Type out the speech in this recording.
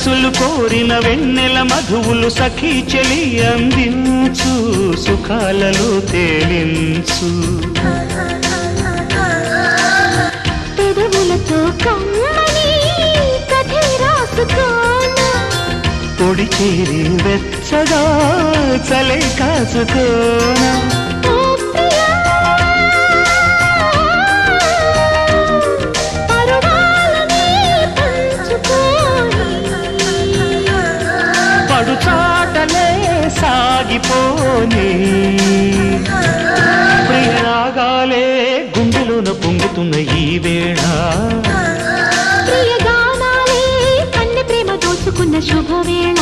మనసులు కోరిన వెన్నెల మధువులు సఖీ చెలి అందించు, సుఖాలలో తేలించు. పెదవులతో కమ్మని కథే రాసుకోనా, పొడి చేరి వెచ్చగా చలే కాసుకోనా. పడుచాటలే సాగిపోని ప్రియరాగాలే గుండెలోన పొంగుతున్న ఈ వేళ, ప్రియ గానాలే కన్నె ప్రేమ దోచుకున్న శుభవేళ.